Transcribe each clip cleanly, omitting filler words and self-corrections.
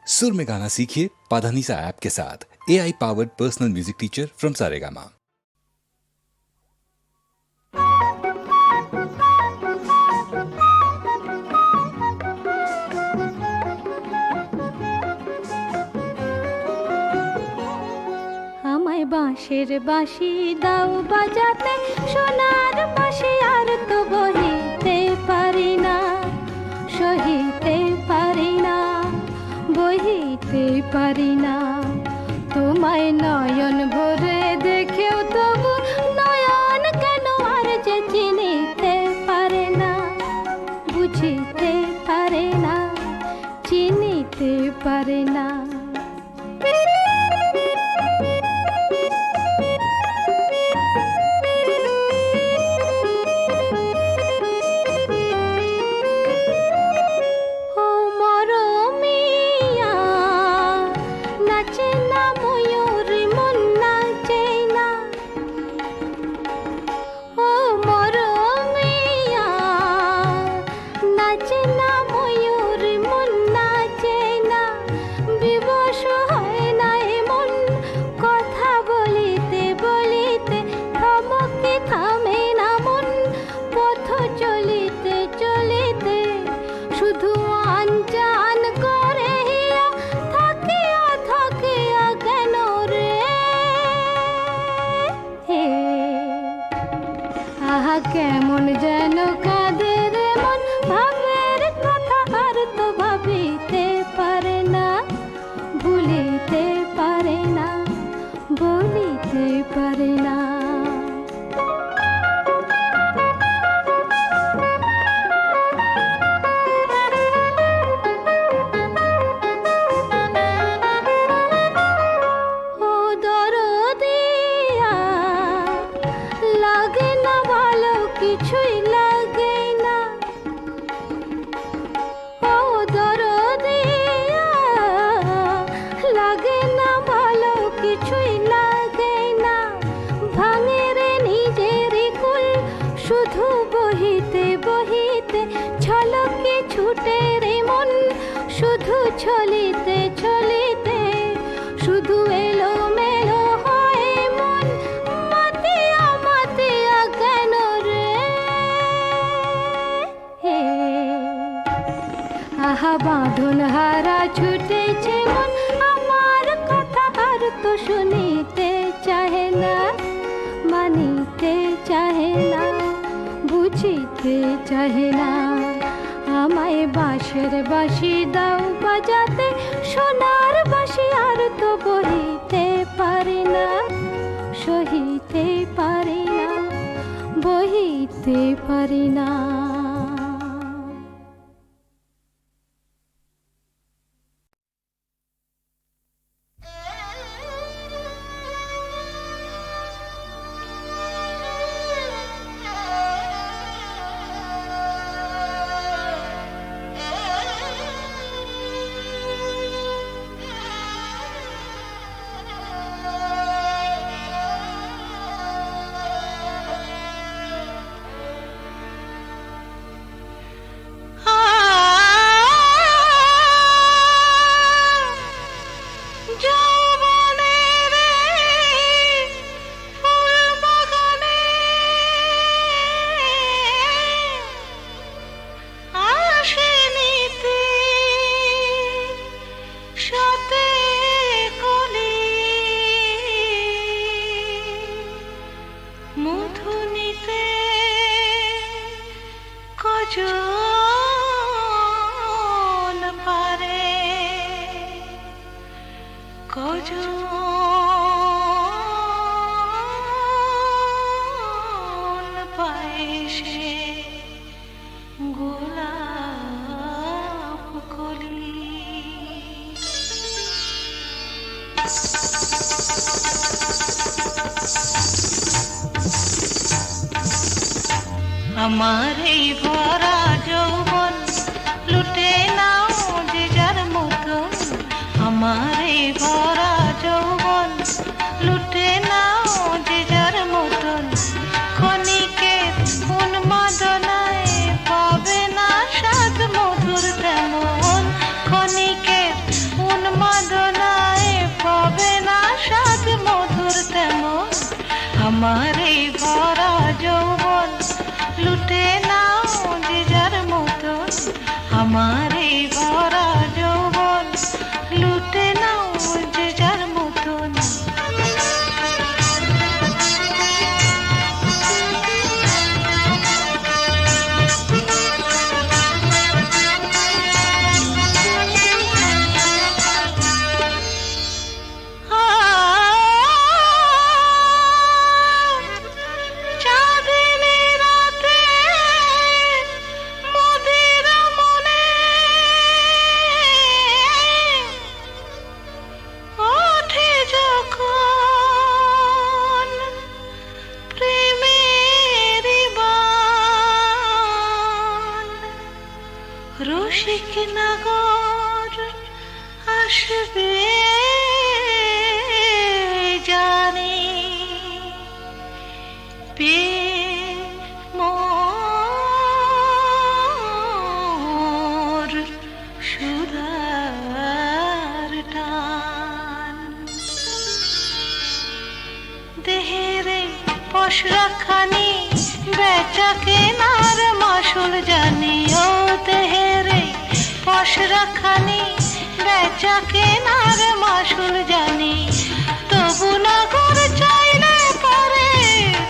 सुर में गाना सीखिए पाधानीसा ऐप के साथ। AI powered personal music teacher from Saregama. আমায় বাঁশের বাঁশি দাও বাজাতে, সোনার বাঁশি আর তো বহিতে পারি না, সহিতে পারি না, বহিতে পারি না। তোমায় নয়ন ভরে দেখেও তবু নয়ন কেন আর যে চিনিতে পারে না, বুঝিতে পারে না, চিনিতে পারে না। কেমন যেন কাদের মন, ভাবের কথা আর তো ভাবিতে পারে না, ভুলিতে পারে না, বলিতে পারে না। কিছুই লাগে না, ও দরদিয়া, লাগে না ভালো, কিছুই লাগে না। ভাঙে রে নিজেরই কুল, শুধু বহিতে বহিতে ছলকে ছুটে রে মন, শুধু ছলিতে ছলিতে শুধু এলো মেলো হয় মন, মাতিয়া মাতিয়া কেন রে। আহা বাঁধন হারা ছুটেছে মন, আমার কথা আর তো শুনিতে চাহে না, মানিতে চাহে না, বুঝিতে চাহে না। আমায় বাঁশের বাঁশি দাও বাজাতে, সোনার বাঁশি আর তো বহিতে পারি না, সহিতে পারি না, বহিতে পারি না। আমার এই ভরা যৌবন লুটে নাও যে যার মতো, আমার এই ভরা যৌবন লুটে নাও যে যার মতন। ক্ষণিকের উন্মাদনায় পাবে না স্বাদ মধুর তেমন, ক্ষণিকের আসবে জানি মোর সুধার টান দেহেরে পশরাখানি বেচা কেনার মাসুল জানি ও দেহেরে পশরাখানি বেচা কেনার মাসুল জানি তবু নগর চাইলে পরে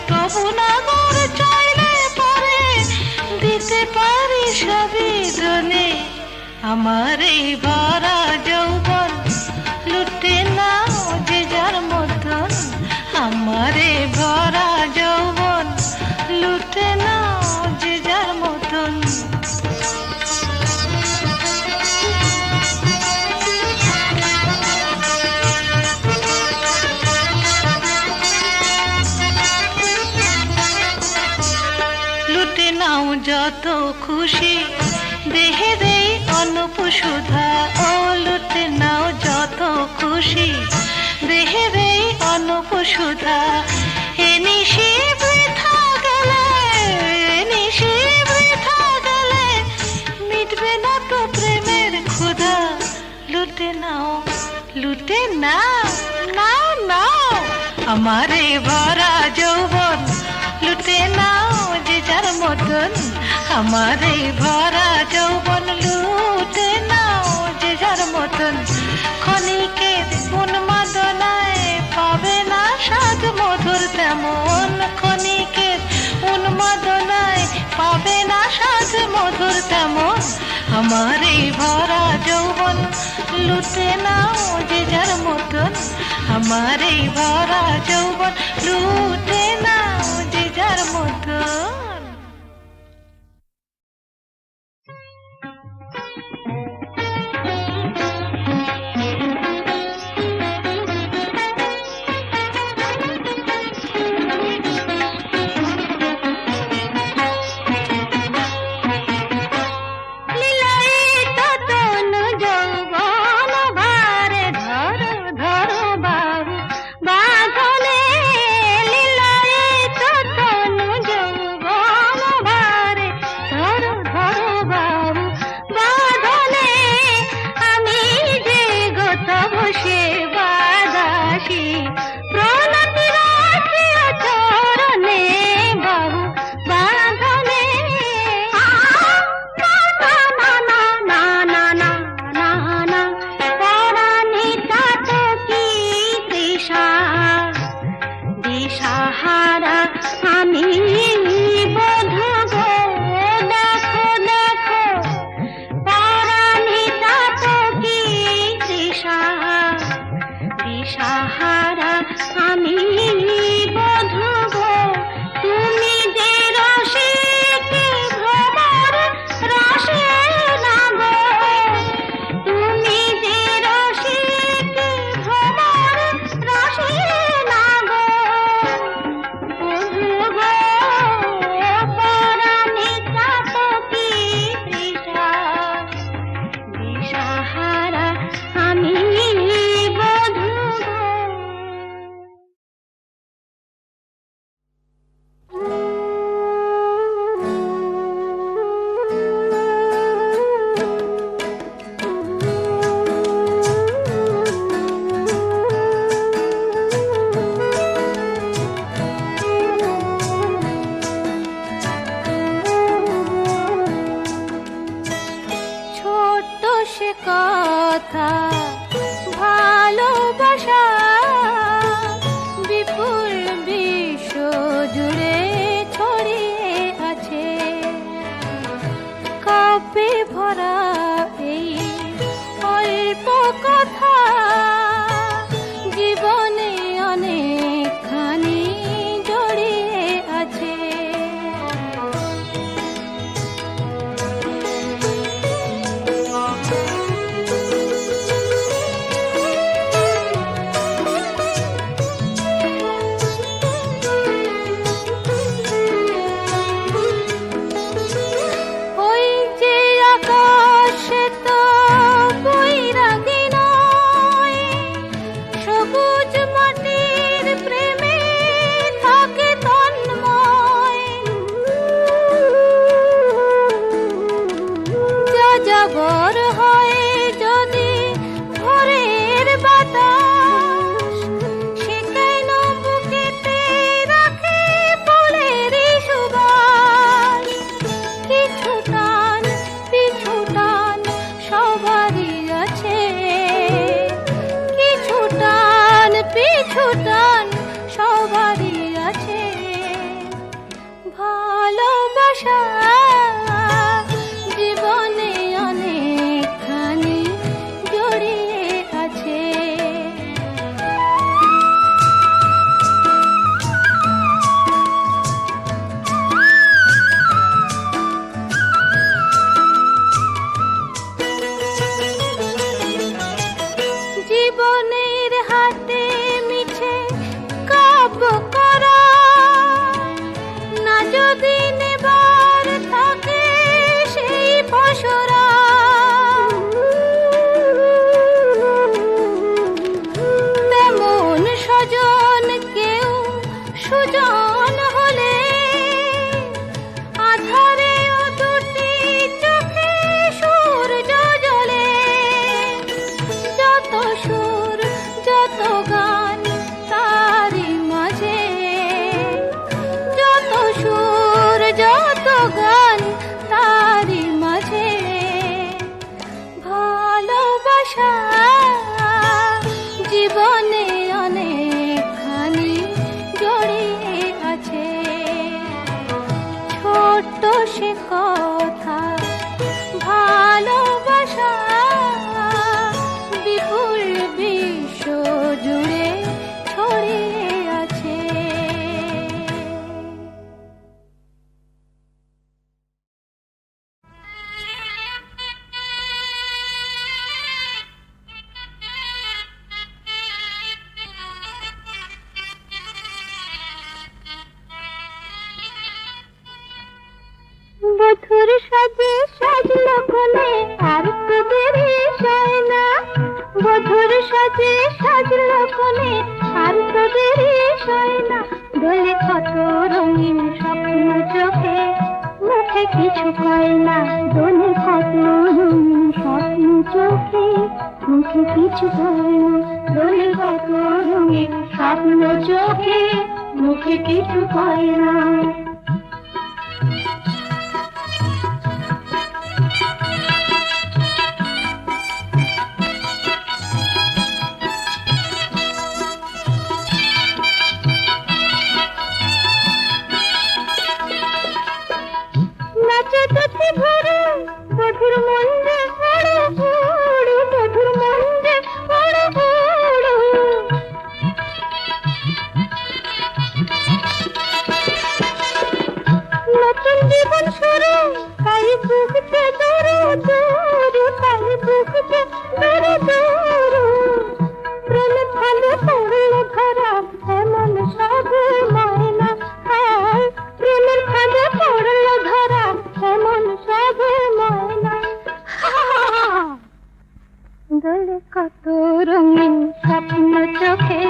তবু নগর চাইলে পরে দিতে পারি সবই দনে আমার এই ভরা যৌবন লুটে নাও যে যার মতন আমার এই ভরা যৌবন লুটে নাও যে যার মতন লুটে নাও যত খুশি দেহের এই অনুপ সুধা ও লুটে নাও যত খুশি দেহের এই অনুপ সুধা এ নিশি বৃথা গেলে নিশি বৃথা গেলে মিটবে না তো প্রেমের ক্ষুধা লুটে নাও নাও নাও আমার এই ভরা যৌবন লুটে নাও যে যার মতন আমার এই ভরা যৌবন লুটে নাও যে যার মতন ক্ষণিকের উন্মাদনায় পাবে না স্বাদ মধুর তেমন ক্ষণিকের উন্মাদনায় পাবে না স্বাদ মধুর তেমন আমার এই ভরা যৌবন লুটে নাও যে যার মতন আমার এই ভরা যৌবন লুটে নাও যে যার মতন ওই যে আকাশে তো বৈরাগী নয় পিছু টান সবারই আছে, ভালোবাসা জীবনে অনেকখানি জড়িয়ে আছে। জীবনের হাতে মিছে কাব্য করা, না যদি নেবার থাকে সেই পসরা, তেমন স্বজন কেউ সুজন হলে আধারে ও দুটি চোখে সূর্য জ্বলে। যত সুর যত গান তারি মাঝে, যত সুর যত গান তারি মাঝে, ভালোবাসা জীবনে অনেকখানি জড়িয়ে আছে। ছোট্ট সে কথা ভালোবাসা বিপুল বিশ্ব জুড়ে ছড়িয়ে আছে। বধুর সাজে সাজলো কোলে আর তো দেরি সয় না, বধুর সাজে সাজলো কোলে আর তো দেরি সয় না। দোলে কত রঙিন স্বপ্ন চোখে, মুখে কিছু কয় না। দোলে কত রঙিন স্বপ্ন চোখে, মুখে কিছু কয় না। দোলে কত রঙিন স্বপ্ন চোখে, মুখে কিছু কয় না। নাচে দুটি ভরে বধুর মন্দে ওড়ো ওড়ো, বধুর মন্দে ওড়ো ওড়ো। নতুন জীবন শুরু তাই বুকতে দৌড়ো দৌড়ো, তাই বুকতে দৌড়ো দৌড়ো। প্রেমে ফলে পড়লো ধরা এমন সব ময়না, প্রেমের ফাঁদে পড়লো ধরা এমন সব ময়না। দোলে কত রঙিন স্বপ্ন চোখে,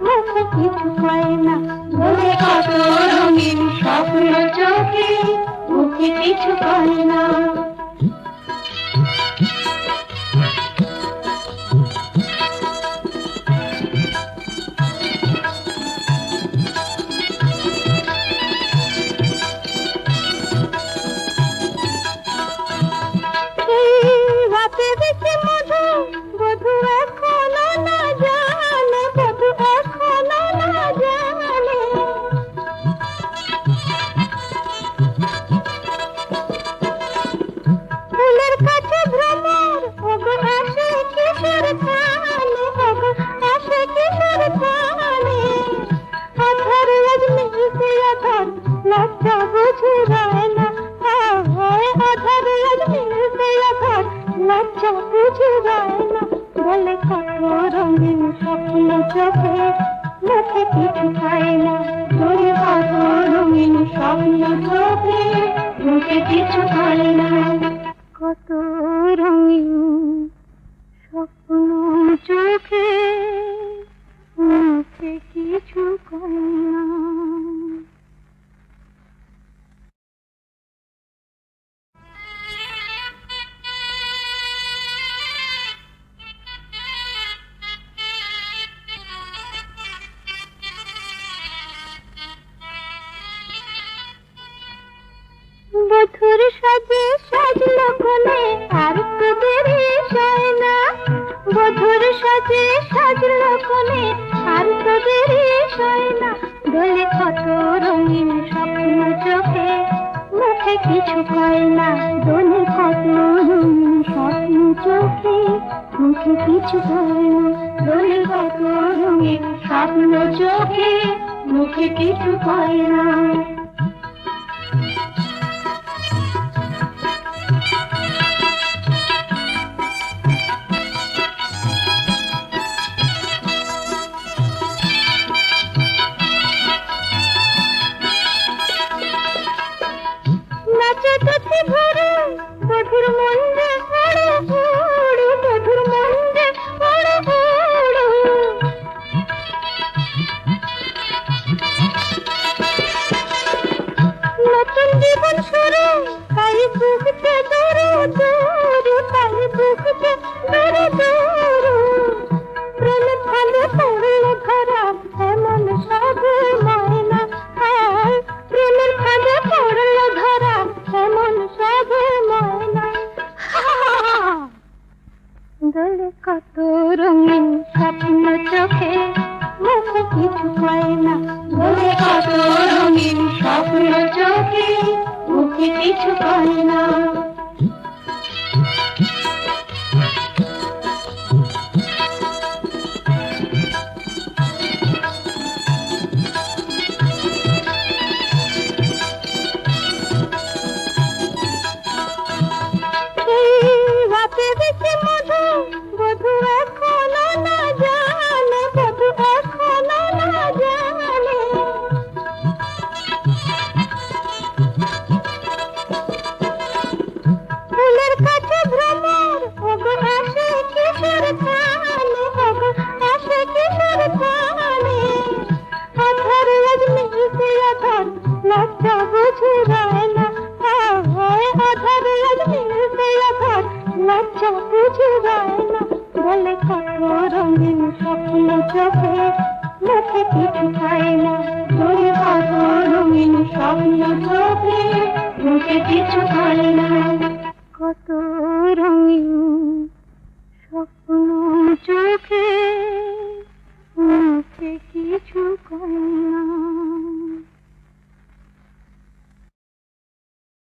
মুখে কিছু কয় না। দোলে কত রঙিন স্বপ্ন চোখে, মুখে কিছু কয় না। রাতে দেখে মধু বধু এখনো না জানে, বধু এখনো না জানে। ফুলের কাছে ভ্রমর ওগো আসে কিশোর ধানে, ওগো আসে কিশোর ধানে। আধার আজ মিলতে আধার লজ্জা বুঝে যায় না, আধার আজ মিলতে আধার লজ্জা বুঝে যায় না। বলে কত রঙিন স্বপ্ন চোখে, মুখে কিছু খায় না। বলে কত রঙিন স্বপ্ন চোখে, মুখে কিছু খায় না। কত রঙিন স্বপ্ন চোখে, মুখে কিছু খায় না। বধুর সাজে সাজলো কোলে আর তো দেরি সয় না, বধুর সাজে সাজলো কোলে আর তোদের সয় না, দোলে কত রঙিন স্বপ্ন চোখে, মুখে কিছু কয় না, দোলে কত রঙিন স্বপ্ন চোখে, মুখে কিছু কয় না, দোলে কত রঙিন স্বপ্ন চোখে, মুখে কিছু কয় না। নাচে দুটি ভরে বধুর মন্দে ওড়ো ওড়ো, বধুর মন্দে ওড়ো ওড়ো। নতুন জীবন শুরু, তাই বুকতে দৌড়ো দৌড়ো, তাই বুকতে দৌড়ো দৌড়ো। প্রেমে ফাঁদে পড়লো ধরা এমন সব ময়না, হায় প্রেমের ফাঁদে পড়লো ধরা এমন সব ময়না। দোলে কত রঙিন স্বপ্ন চোখে, মুখে কিছু কয় না, দোলে কত রঙিন স্বপ্ন চোখে, মুখে কিছু কয় না। রাতে দেখি মধু, বধু এখনো না জানে, বধু এখনো না জানে। ফুলের কাছে ভ্রমর, ওগো আসে কিশোর গানে, ওগো আসে কিশোর গানে। আধার আজ মিলছে আধার, লজ্জা বুঝে যায় না, হায় আধার আজ মিলছে আধার, লজ্জা বুঝে যায় না। বলে কত রঙিন স্বপ্ন চোখে, মুখে কিছু খায় না, বলে কত রঙিন স্বপ্ন চোখে, মুখে কিছু খায় না। কত রঙিন স্বপ্ন